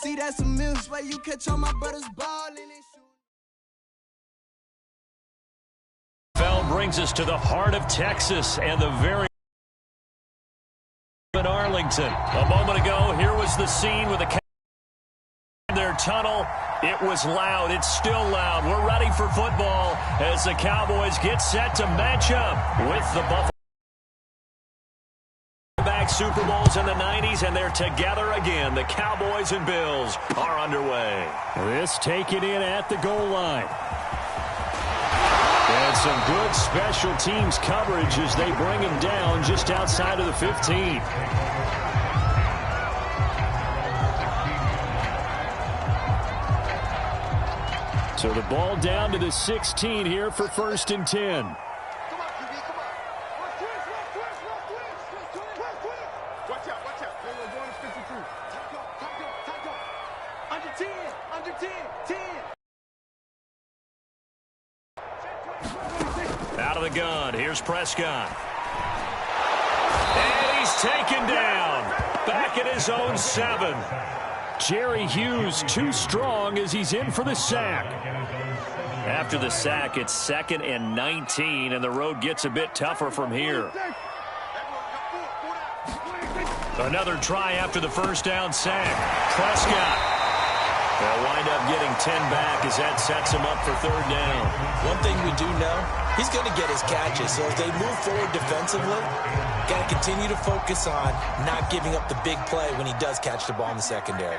See, that's a mills where you catch all my brothers ballin' and shoot. NFL brings us to the heart of Texas and the very in Arlington. A moment ago, here was the scene with the their tunnel. It was loud. It's still loud. We're ready for football as the Cowboys get set to match up with the Buffalo back Super Bowls in the 90s, and they're together again. The Cowboys and Bills are underway. This taken in at the goal line. And some good special teams coverage as they bring him down just outside of the 15. So the ball down to the 16 here for 1st and 10. Out of the gun, here's Prescott. And he's taken down. Back at his own 7. Jerry Hughes too strong as he's in for the sack. After the sack, it's 2nd and 19, and the road gets a bit tougher from here. Another try after the first down sack. Prescott. They'll wind up getting 10 back as that sets him up for 3rd down. One thing we do know, he's going to get his catches. So as they move forward defensively, got to continue to focus on not giving up the big play when he does catch the ball in the secondary.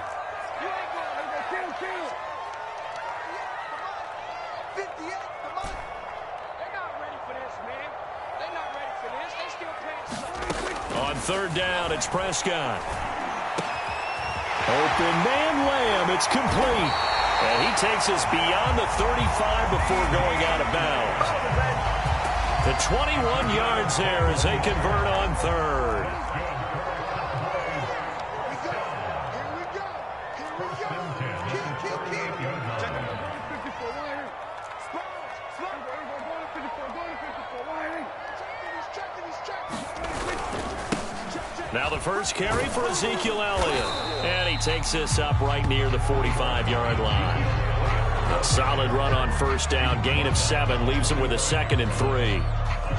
On 3rd down, it's Prescott. Open man Lamb, it's complete. And he takes us beyond the 35 before going out of bounds. The 21 yards there as they convert on 3rd. Now the first carry for Ezekiel Elliott. And he takes this up right near the 45-yard line. A solid run on 1st down. Gain of 7 leaves him with a 2nd and 3.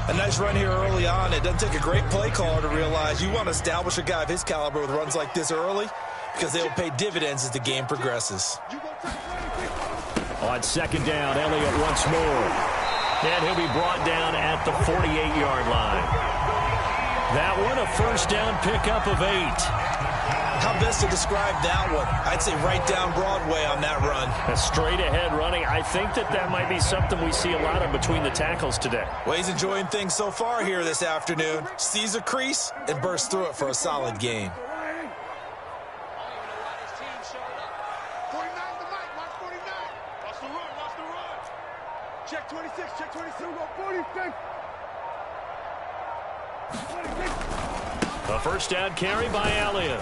A nice run here early on. It doesn't take a great play caller to realize you want to establish a guy of his caliber with runs like this early because they will pay dividends as the game progresses. On 2nd down, Elliott once more. And he'll be brought down at the 48-yard line. That one, a 1st down pickup of 8. How best to describe that one? I'd say right down Broadway on that run. A straight-ahead running. I think that might be something we see a lot of between the tackles today. Well, he's enjoying things so far here this afternoon. Sees a crease and bursts through it for a solid gain. Check 26, check 26, 46. A 1st down carry by Elliott.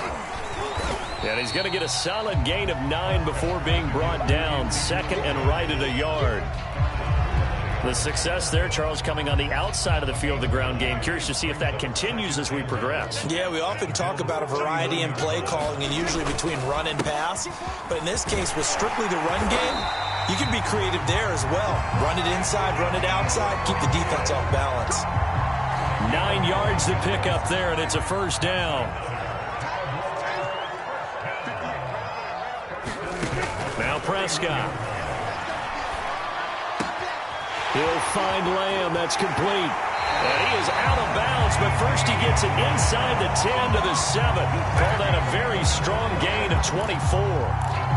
And he's going to get a solid gain of 9 before being brought down. 2nd and right at a yard. The success there, Charles, coming on the outside of the field of the ground game. Curious to see if that continues as we progress. Yeah, we often talk about a variety in play calling and usually between run and pass. But in this case, with strictly the run game, you can be creative there as well. Run it inside, run it outside, keep the defense off balance. 9 yards to pick up there, and it's a 1st down. Now Prescott. He'll find Lamb. That's complete. And he is out of bounds, but first he gets it inside the 10 to the 7. Call that a very strong gain of 24.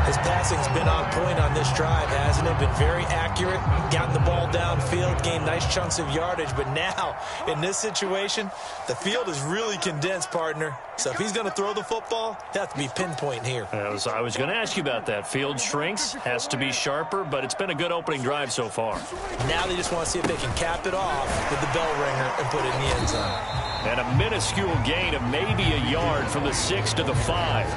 His passing's been on point on this drive, hasn't it? Been very accurate, gotten the ball downfield, gained nice chunks of yardage. But now, in this situation, the field is really condensed, partner. So if he's going to throw the football, he'll have to be pinpoint here. I was going to ask you about that. Field shrinks, has to be sharper, but it's been a good opening drive so far. Now they just want to see if they can cap it off with the bell ringer and put it in the end zone. And a minuscule gain of maybe a yard from the 6 to the 5.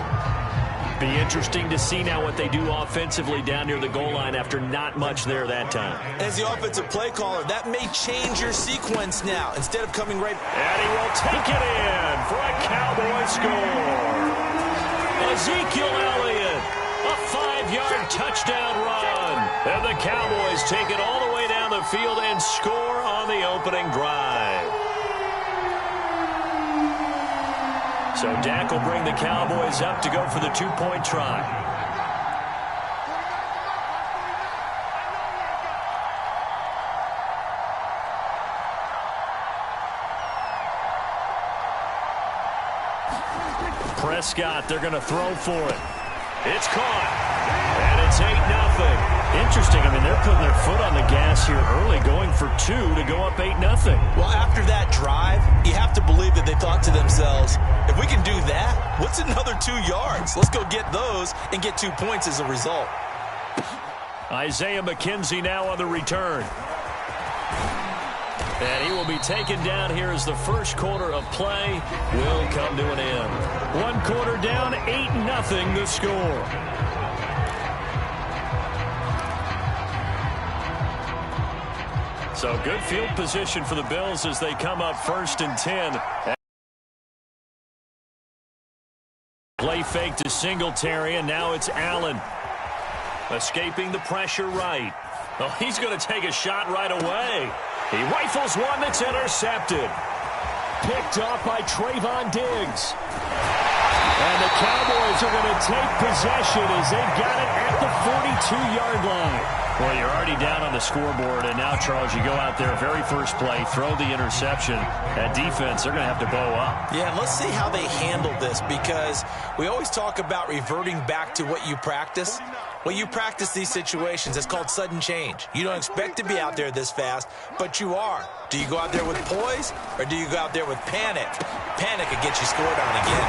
Be interesting to see now what they do offensively down near the goal line after not much there that time. As the offensive play caller, that may change your sequence now. Instead of coming right... And he will take it in for a Cowboy score. A Ezekiel Elliott. A 5-yard touchdown run. And the Cowboys take it all the way down the field and score on the opening drive. So Dak will bring the Cowboys up to go for the 2-point try. Prescott, they're going to throw for it. It's caught. And it's 8-0. Interesting. I mean, they're putting their foot on the gas here early, going for 2 to go up 8-0. Well, after that drive, you have to believe that they thought to themselves, if we can do that, what's another 2 yards? Let's go get those and get 2 points as a result. Isaiah McKenzie now on the return. And he will be taken down here as the first quarter of play will come to an end. 1 quarter down, 8-0 the score. So good field position for the Bills as they come up 1st and 10. Play fake to Singletary, and now it's Allen. Escaping the pressure right. Oh, he's going to take a shot right away. He rifles one that's intercepted. Picked off by Trayvon Diggs. And the Cowboys are going to take possession as they've got it at the 42-yard line. Well, you're already down on the scoreboard, and now, Charles, you go out there, very first play, throw the interception. That defense, they're going to have to bow up. Yeah, and let's see how they handle this, because we always talk about reverting back to what you practice. Well, you practice these situations. It's called sudden change. You don't expect to be out there this fast, but you are. Do you go out there with poise, or do you go out there with panic? Panic could get you scored on again.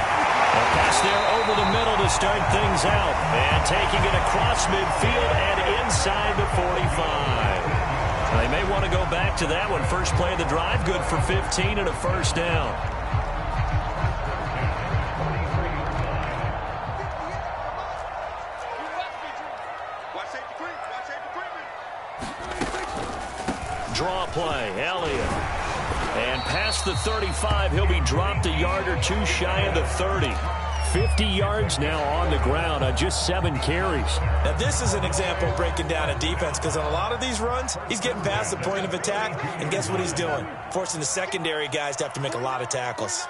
A pass there over the middle to start things out. And taking it across midfield and inside the 45. They may want to go back to that one. First play of the drive, good for 15 and a first down. Draw play, Elliott. And past the 35, he'll be dropped a yard or 2 shy of the 30. 50 yards now on the ground on just 7 carries. Now, this is an example of breaking down a defense, because on a lot of these runs, he's getting past the point of attack, and guess what he's doing? Forcing the secondary guys to have to make a lot of tackles.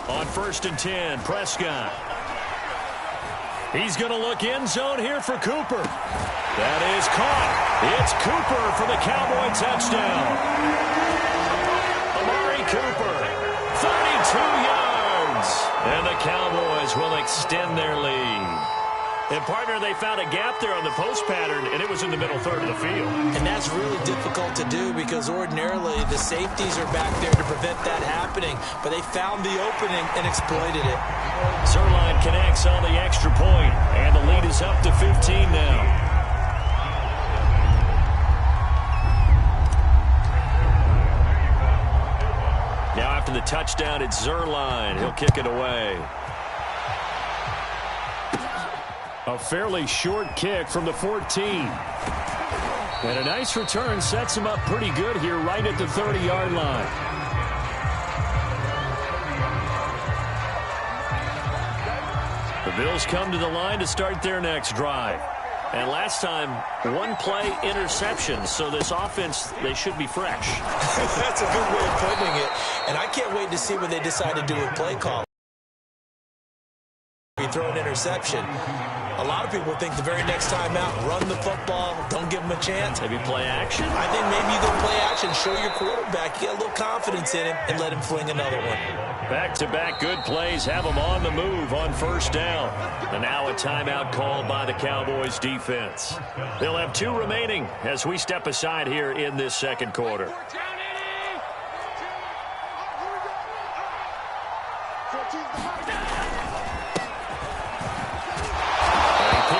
On 1st and 10, Prescott. He's going to look end zone here for Cooper. That is caught. It's Cooper for the Cowboy touchdown. Amari Cooper, 32 yards. And the Cowboys will extend their lead. And, partner, they found a gap there on the post pattern, and it was in the middle third of the field. And that's really difficult to do, because ordinarily the safeties are back there to prevent that happening. But they found the opening and exploited it. Zuerlein connects on the extra point, and the lead is up to 15 now. Now after the touchdown, it's Zuerlein. He'll kick it away. A fairly short kick from the 14. And a nice return sets him up pretty good here right at the 30-yard line. The Bills come to the line to start their next drive. And last time, 1-play interception. So this offense, they should be fresh. That's a good way of putting it. And I can't wait to see what they decide to do with play call. You throw an interception. A lot of people think the very next time out, run the football, don't give them a chance. Maybe play action? I think maybe you go play action, show your quarterback, get a little confidence in him, and let him fling another one. Back-to-back good plays have them on the move on first down. And now a timeout called by the Cowboys defense. They'll have 2 remaining as we step aside here in this second quarter.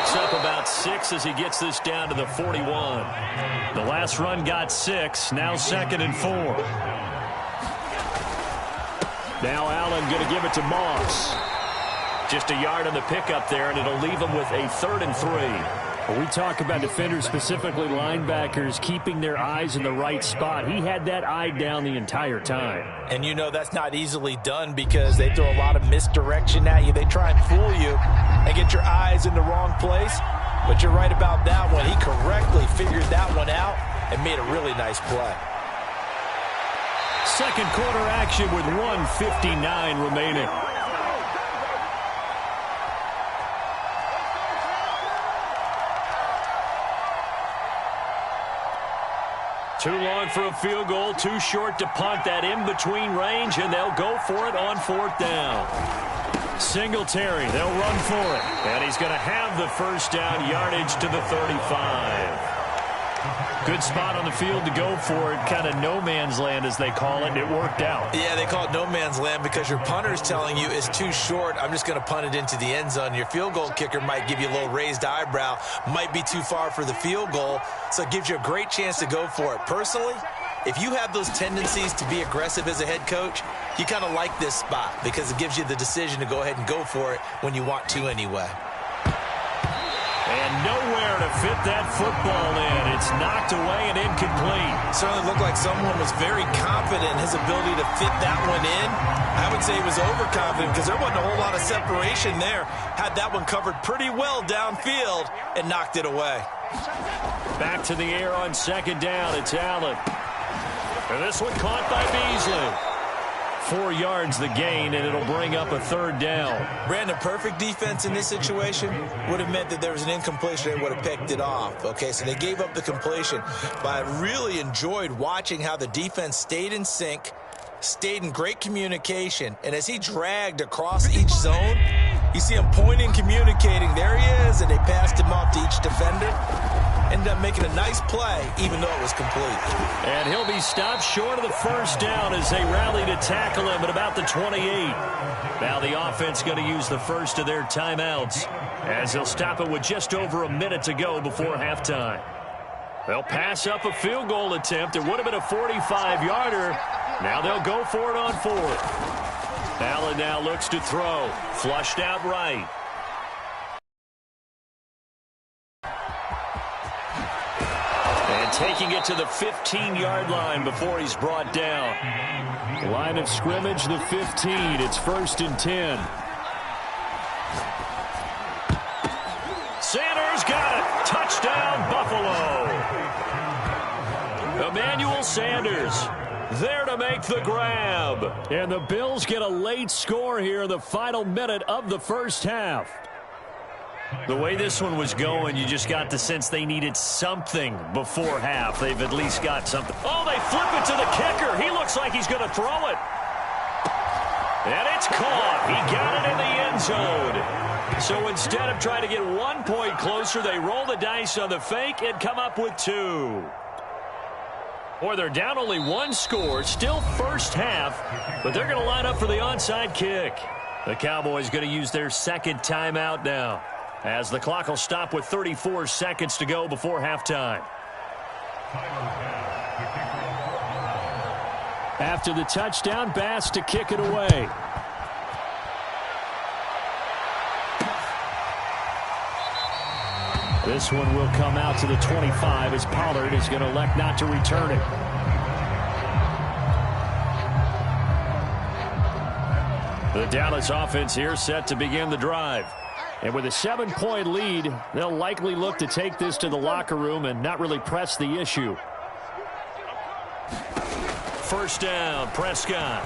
Up about 6 as he gets this down to the 41. The last run got 6. Now 2nd and 4. Now Allen going to give it to Moss. Just a yard on the pickup there, and it'll leave him with a 3rd and 3. When we talk about defenders, specifically linebackers, keeping their eyes in the right spot, he had that eye down the entire time. And you know that's not easily done because they throw a lot of misdirection at you. They try and fool you and get your eyes in the wrong place. But you're right about that one. He correctly figured that one out and made a really nice play. Second quarter action with 1:59 remaining. Too long for a field goal, too short to punt. That in-between range, and they'll go for it on fourth down. Singletary, they'll run for it. And he's going to have the first down, yardage to the 35. Good spot on the field to go for it. Kind of no man's land, as they call it. It worked out. Yeah, they call it no man's land because your punter is telling you it's too short. I'm just going to punt it into the end zone. Your field goal kicker might give you a little raised eyebrow. Might be too far for the field goal. So it gives you a great chance to go for it. Personally, if you have those tendencies to be aggressive as a head coach, you kind of like this spot because it gives you the decision to go ahead and go for it when you want to anyway. And nowhere to fit that football in. It's knocked away and incomplete. Certainly looked like someone was very confident in his ability to fit that one in. I would say he was overconfident because there wasn't a whole lot of separation there. Had that one covered pretty well downfield and knocked it away. Back to the air on second down. It's Allen. And this one caught by Beasley. 4 yards the gain, and it'll bring up a third down. Brandon, perfect defense in this situation would have meant that there was an incompletion. They would have picked it off. Okay, so they gave up the completion. But I really enjoyed watching how the defense stayed in sync, stayed in great communication, and as he dragged across each zone, you see him pointing, communicating. There he is, and they passed him off to each defender. Ended up making a nice play, even though it was complete. And he'll be stopped short of the first down as they rally to tackle him at about the 28. Now the offense going to use the first of their timeouts as they'll stop it with just over a minute to go before halftime. They'll pass up a field goal attempt. It would have been a 45-yarder. Now they'll go for it on fourth. Allen now looks to throw. Flushed out right. Taking it to the 15-yard line before he's brought down. Line of scrimmage, the 15. It's 1st and 10. Sanders got it. Touchdown, Buffalo. Emmanuel Sanders there to make the grab. And the Bills get a late score here in the final minute of the first half. The way this one was going, you just got the sense they needed something before half. They've at least got something. Oh, they flip it to the kicker. He looks like he's going to throw it. And it's caught. He got it in the end zone. So instead of trying to get 1 point closer, they roll the dice on the fake and come up with 2. Boy, they're down only 1 score, still first half, but they're going to line up for the onside kick. The Cowboys going to use their second timeout now, as the clock will stop with 34 seconds to go before halftime. After the touchdown, Bass to kick it away. This one will come out to the 25 as Pollard is going to elect not to return it. The Dallas offense here set to begin the drive. And with a 7-point lead, they'll likely look to take this to the locker room and not really press the issue. First down, Prescott.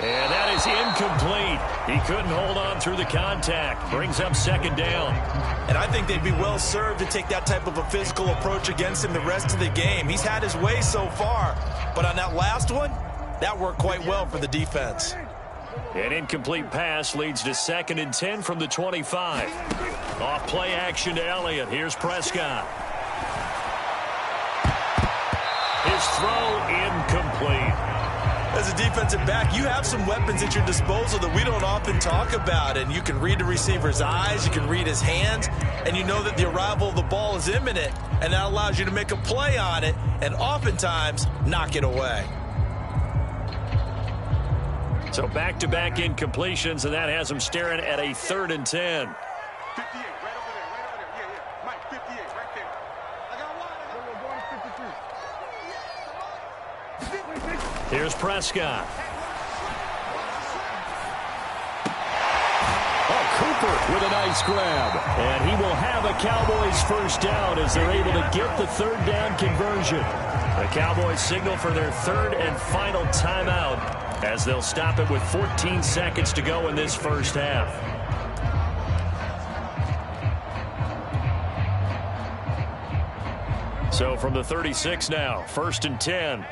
And that is incomplete. He couldn't hold on through the contact. Brings up second down. And I think they'd be well served to take that type of a physical approach against him the rest of the game. He's had his way so far, but on that last one, that worked quite well for the defense. An incomplete pass leads to 2nd and 10 from the 25. Off play action to Elliott. Here's Prescott. His throw incomplete. As a defensive back, you have some weapons at your disposal that we don't often talk about. And you can read the receiver's eyes, you can read his hands, and you know that the arrival of the ball is imminent. And that allows you to make a play on it and oftentimes knock it away. So back-to-back incompletions, and that has them staring at a 3rd and 10. 58, right over there, right over there. Yeah. Mike, 58, right there. I got one. Here's Prescott. Oh, Cooper with a nice grab. And he will have a Cowboys first down as they're able to get the 3rd down conversion. The Cowboys signal for their 3rd and final timeout as they'll stop it with 14 seconds to go in this first half. So from the 36 now, 1st and 10.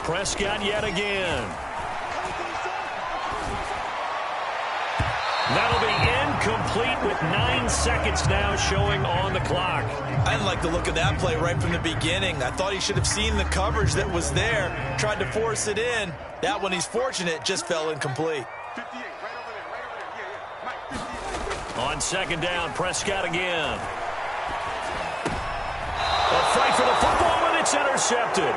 Prescott yet again. That'll be incomplete with 9 seconds now showing on the clock. I didn't like the look of that play right from the beginning. I thought he should have seen the coverage that was there, tried to force it in. That one, he's fortunate, just fell incomplete. 58, right over there, right over there. Yeah. Mike, 58. On 2nd down, Prescott again. A fight for the football, and it's intercepted.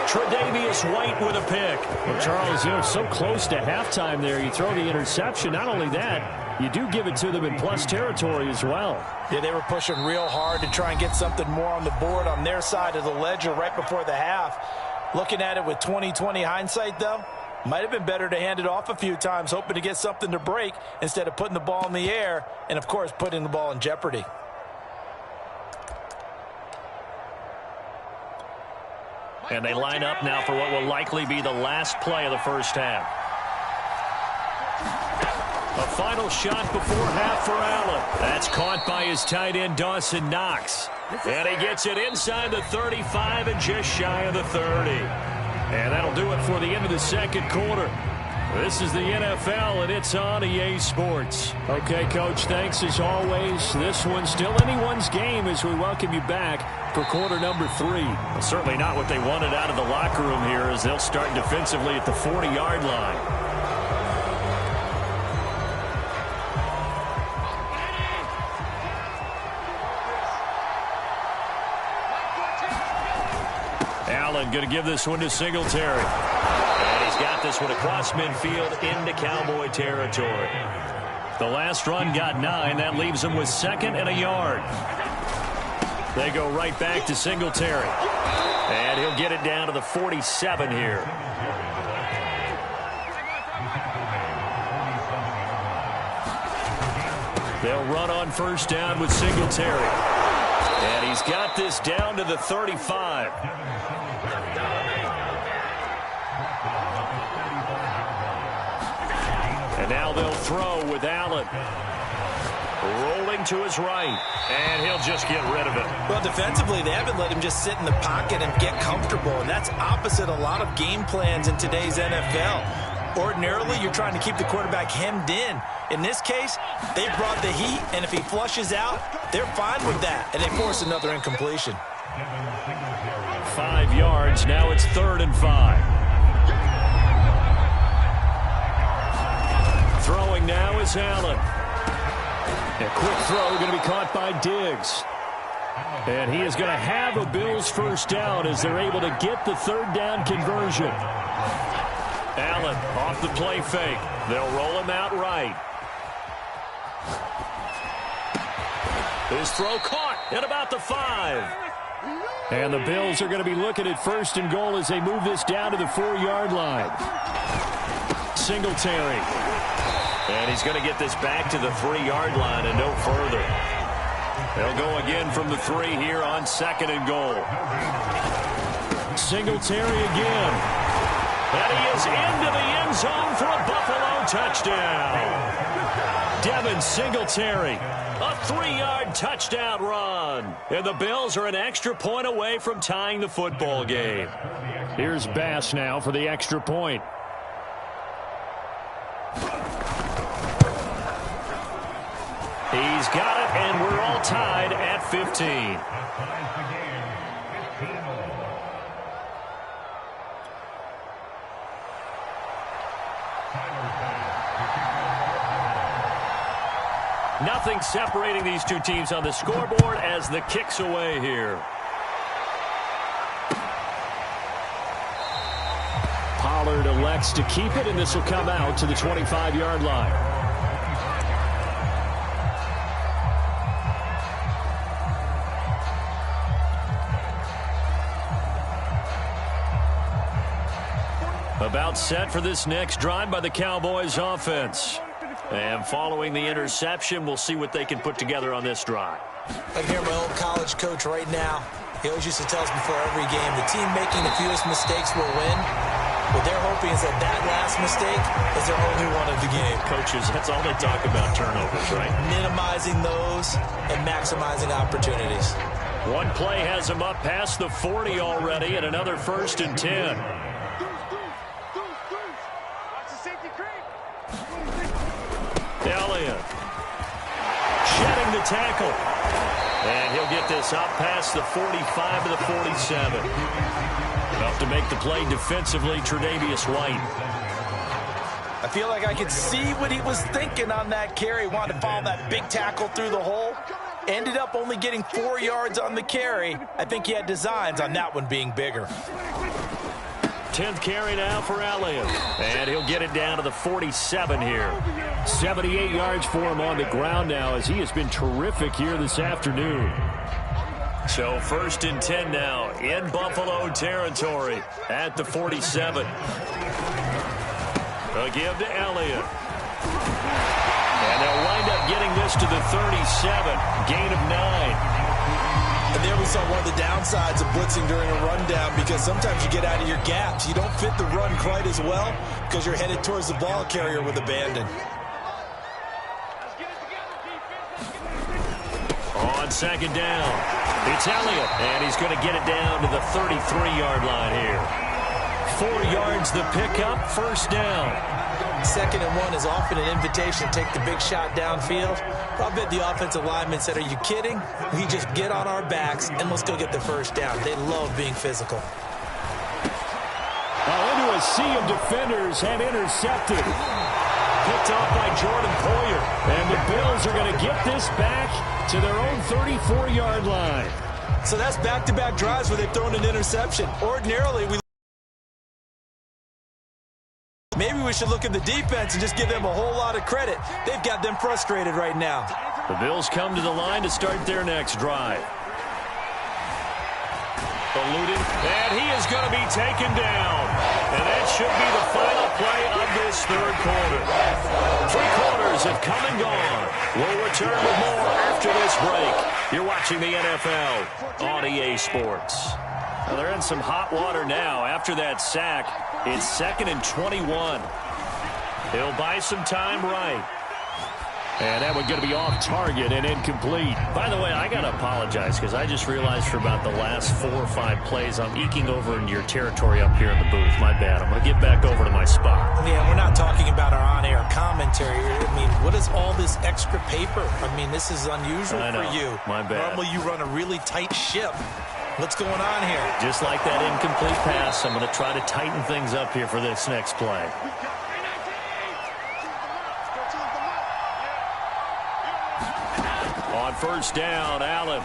Tre'Davious White with a pick. Well, Charles, so close to halftime there. You throw the interception. Not only that, you do give it to them in plus territory as well. Yeah, they were pushing real hard to try and get something more on the board on their side of the ledger right before the half. Looking at it with 20/20 hindsight, though, might have been better to hand it off a few times, hoping to get something to break instead of putting the ball in the air and, of course, putting the ball in jeopardy. And they line up now for what will likely be the last play of the first half. A final shot before half for Allen. That's caught by his tight end, Dawson Knox. And he gets it inside the 35 and just shy of the 30. And that'll do it for the end of the second quarter. This is the NFL, and it's on EA Sports. Okay, Coach, thanks as always. This one's still anyone's game as we welcome you back for quarter number 3. Well, certainly not what they wanted out of the locker room here as they'll start defensively at the 40-yard line. Allen going to give this one to Singletary. And he's got this one across midfield into Cowboy territory. The last run got 9. That leaves him with 2nd and a yard. They go right back to Singletary. And he'll get it down to the 47 here. They'll run on first down with Singletary. And he's got this down to the 35. And now they'll throw with Allen. Rolling to his right. And he'll just get rid of it. Well, defensively, they haven't let him just sit in the pocket and get comfortable. And that's opposite a lot of game plans in today's NFL. Ordinarily, you're trying to keep the quarterback hemmed in. In this case, they brought the heat, and if he flushes out, they're fine with that. And they force another incompletion. 5 yards. Now it's 3rd and 5. Throwing now is Allen. A quick throw going to be caught by Diggs. And he is going to have a Bills first down as they're able to get the 3rd down conversion. Allen off the play fake. They'll roll him out right. His throw caught at about the 5. And the Bills are going to be looking at 1st and goal as they move this down to the 4-yard line. Singletary. And he's going to get this back to the 3-yard line and no further. They'll go again from the 3 here on 2nd and goal. Singletary again. And he is into the end zone for a Buffalo touchdown. Devin Singletary, a 3-yard touchdown run. And the Bills are an extra point away from tying the football game. Here's Bass now for the extra point. He's got it, and we're all tied at 15. Nothing separating these two teams on the scoreboard as the kick's away here. Ballard elects to keep it, and this will come out to the 25-yard line. About set for this next drive by the Cowboys offense. And following the interception, we'll see what they can put together on this drive. I hear my old college coach right now. He always used to tell us before every game, the team making the fewest mistakes will win. What they're hoping is that that last mistake is their only one of the game. Coaches, that's all they talk about, turnovers, right? Minimizing those and maximizing opportunities. One play has them up past the 40 already, and another 1st and 10. Elliott shedding the tackle. And he'll get this up past the 45 to the 47. Enough to make the play defensively, Tre'Davious White. I feel like I could see what he was thinking on that carry. Wanted to follow that big tackle through the hole. Ended up only getting 4 yards on the carry. I think he had designs on that one being bigger. 10th carry now for Elliott. And he'll get it down to the 47 here. 78 yards for him on the ground now, as he has been terrific here this afternoon. So 1st and 10 now in Buffalo territory at the 47. A give to Elliott. And they'll wind up getting this to the 37. Gain of 9. And there we saw one of the downsides of blitzing during a rundown, because sometimes you get out of your gaps. You don't fit the run quite as well because you're headed towards the ball carrier with abandon. On 2nd down, it's Elliott, and he's going to get it down to the 33-yard line here. 4 yards the pickup, 1st down. 2nd and 1 is often an invitation to take the big shot downfield. I bet the offensive lineman said, are you kidding? We just get on our backs and let's go get the 1st down. They love being physical. Into a sea of defenders and intercepted. Picked off by Jordan Poyer. And the Bills are going to get this back to their own 34-yard line. So that's back-to-back drives where they've thrown an interception. Ordinarily, maybe we should look at the defense and just give them a whole lot of credit. They've got them frustrated right now. The Bills come to the line to start their next drive. Eluded, and he is going to be taken down. And that should be the final play of this 3rd quarter. 3 quarters have come and gone. We'll return with more after this break. You're watching the NFL on EA Sports. Well, they're in some hot water now. After that sack, it's 2nd and 21. He'll buy some time right. And that one's going to be off target and incomplete. By the way, I got to apologize because I just realized for about the last 4 or 5 plays, I'm eking over into your territory up here in the booth. My bad. I'm going to get back over to my spot. Yeah, we're not talking about our on-air commentary. I mean, what is all this extra paper? I mean, this is unusual for you. My bad. Normally you run a really tight ship. What's going on here? Just like that incomplete pass, I'm going to try to tighten things up here for this next play. On 1st down, Allen.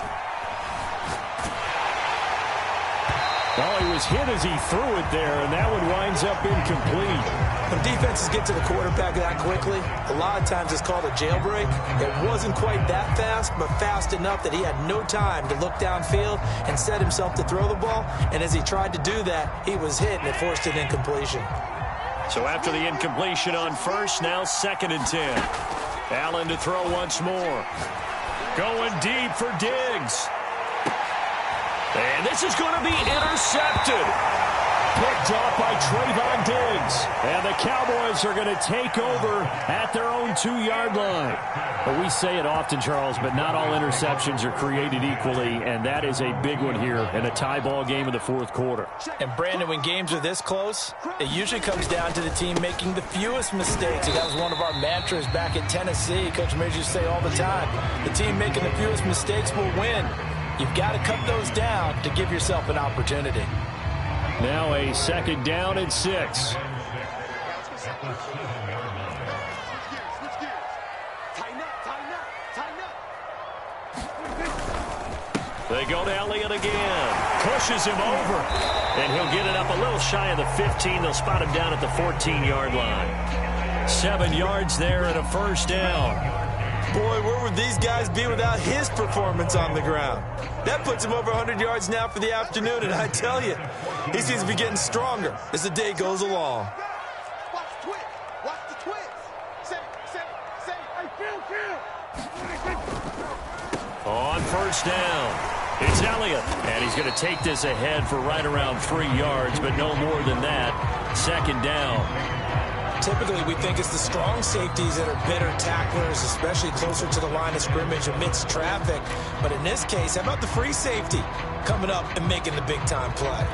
Well, he was hit as he threw it there, and that one winds up incomplete. When defenses get to the quarterback that quickly, a lot of times it's called a jailbreak. It wasn't quite that fast, but fast enough that he had no time to look downfield and set himself to throw the ball. And as he tried to do that, he was hit, and it forced an incompletion. So after the incompletion on 1st, now 2nd and 10. Allen to throw once more. Going deep for Diggs. And this is going to be intercepted. Picked off by Trayvon Diggs. And the Cowboys are going to take over at their own 2-yard line. But we say it often, Charles, but not all interceptions are created equally, and that is a big one here in a tie ball game in the 4th quarter. And, Brandon, when games are this close, it usually comes down to the team making the fewest mistakes. And that was one of our mantras back at Tennessee. Coach Major used to say all the time, the team making the fewest mistakes will win. You've got to cut those down to give yourself an opportunity. Now a 2nd down and 6. They go to Elliott again. Pushes him over. And he'll get it up a little shy of the 15. They'll spot him down at the 14-yard line. 7 yards there and a first down. Boy, where would these guys be without his performance on the ground? That puts him over 100 yards now for the afternoon, and I tell you, he seems to be getting stronger as the day goes along. Watch the twist. Watch the twist. Say. Hey, kill. On first down, it's Elliott. And he's going to take this ahead for right around 3 yards, but no more than that. Second down. Typically, we think it's the strong safeties that are better tacklers, especially closer to the line of scrimmage amidst traffic. But in this case, how about the free safety coming up and making the big-time play?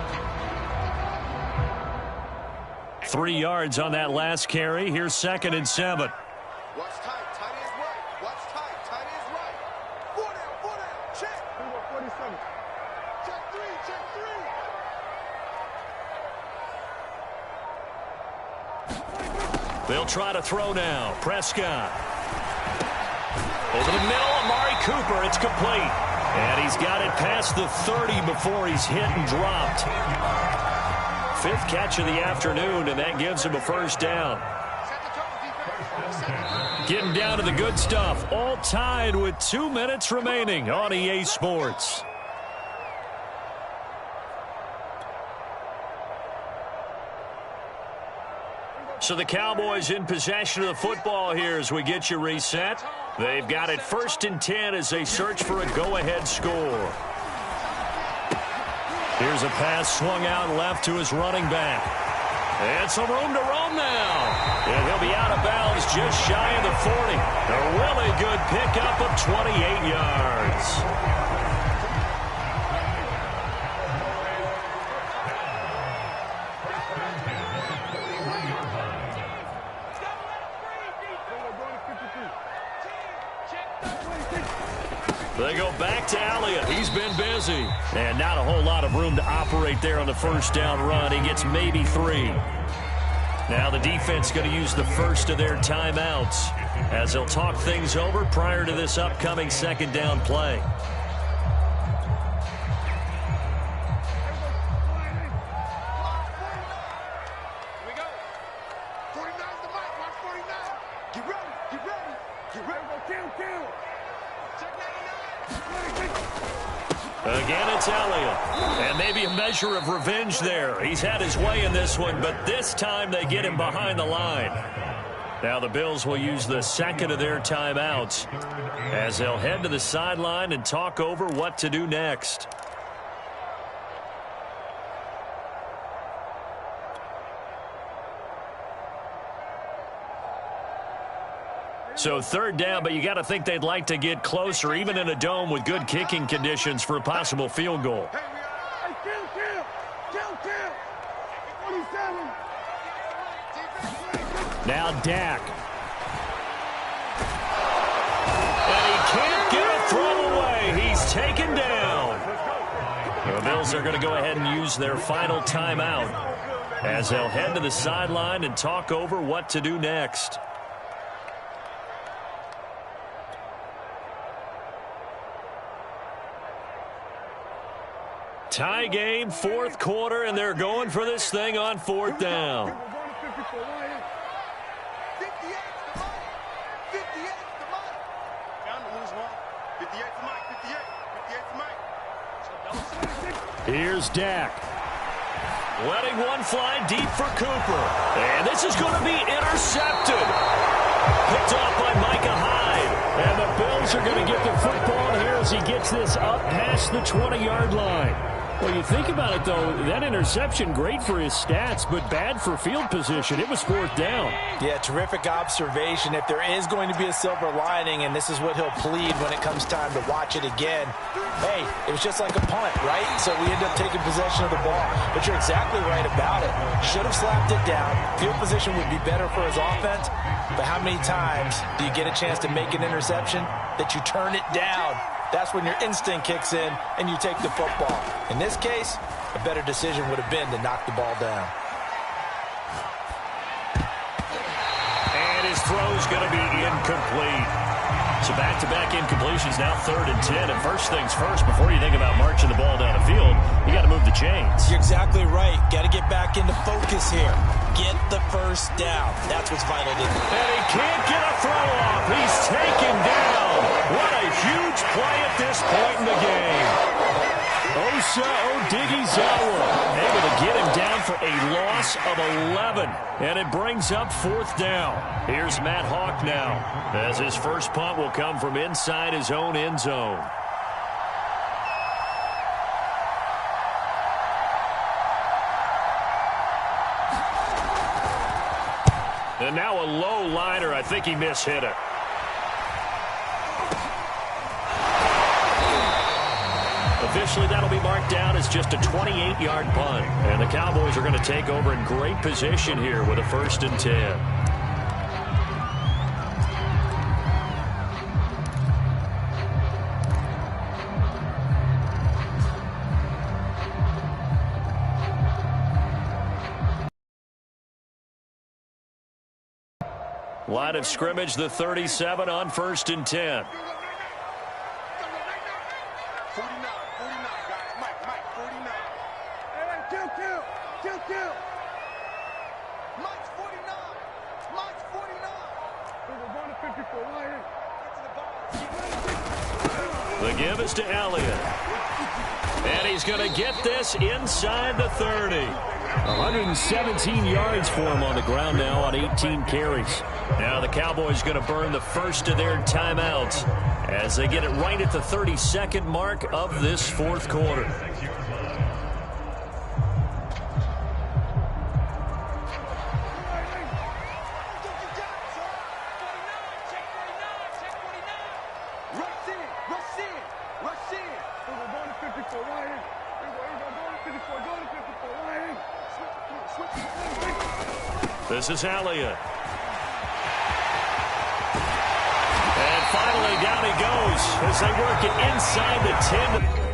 3 yards on that last carry. Here's 2nd and 7. Watch tight. Tight is right. Watch tight. Tight is right. 4 down. Check. 47. Check 3. They'll try to throw now. Prescott. Over the middle, Amari Cooper. It's complete. And he's got it past the 30 before he's hit and dropped. 5th catch of the afternoon, and that gives him a first down. Getting down to the good stuff. All tied with 2 minutes remaining on EA Sports. So the Cowboys in possession of the football here as we get you reset. They've got it 1st and 10 as they search for a go-ahead score. Here's a pass swung out left to his running back. And some room to roam now. And he'll be out of bounds just shy of the 40. A really good pickup of 28 yards. They go back to Elliott. He's been busy. And not a whole lot of room to operate there on the first down run. He gets maybe 3. Now the defense going to use the first of their timeouts as they'll talk things over prior to this upcoming 2nd down play. Here we go. 49's the mic. Watch 49. Get ready. Kill. Check 99. Again, it's Elliott. And maybe a measure of revenge there. He's had his way in this one, but this time they get him behind the line. Now the Bills will use the 2nd of their timeouts as they'll head to the sideline and talk over what to do next. So 3rd down, but you got to think they'd like to get closer, even in a dome with good kicking conditions for a possible field goal. Hey, kill. 47. Now Dak. And he can't get a throw away. He's taken down. The Bills are going to go ahead and use their final timeout as they'll head to the sideline and talk over what to do next. Tie game, 4th quarter, and they're going for this thing on 4th down. 58. Here's Dak. Letting one fly deep for Cooper. And this is going to be intercepted. Picked off by Micah Hyde. And the Bills are going to get the football here as he gets this up past the 20-yard line. Well, you think about it, though, that interception, great for his stats, but bad for field position. It was 4th down. Yeah, terrific observation. If there is going to be a silver lining, and this is what he'll plead when it comes time to watch it again, hey, it was just like a punt, right? So we end up taking possession of the ball. But you're exactly right about it. Should have slapped it down. Field position would be better for his offense. But how many times do you get a chance to make an interception that you turn it down? That's when your instinct kicks in and you take the football. In this case, a better decision would have been to knock the ball down. And his throw's going to be incomplete. So back-to-back incompletions, now 3rd and 10. And first things first, before you think about marching the ball down the field, you got to move the chains. You're exactly right. Got to get back into focus here. Get the first down. That's what's vital to do. And he can't get a throw off. He's taken down. What a huge play at this point in the game. Osa Odighizuwa able to get him down for a loss of 11. And it brings up 4th down. Here's Matt Hawk now, as his first punt will come from inside his own end zone. And now a low liner. I think he mishit it. Officially, that'll be marked down as just a 28-yard punt. And the Cowboys are going to take over in great position here with a 1st and 10. Line of scrimmage, the 37 on 1st and 10. 49, guys. Mike, 49. Hey, kill. Mike's 49. Mike's 49. We're going to 54. Right here. The give is to Elliott. And he's going to get this inside the 30. 117 yards for him on the ground now on 18 carries. Now the Cowboys going to burn the first of their timeouts as they get it right at the 32nd mark of this 4th quarter. This is Elliott. And finally down he goes as they work it inside the 10.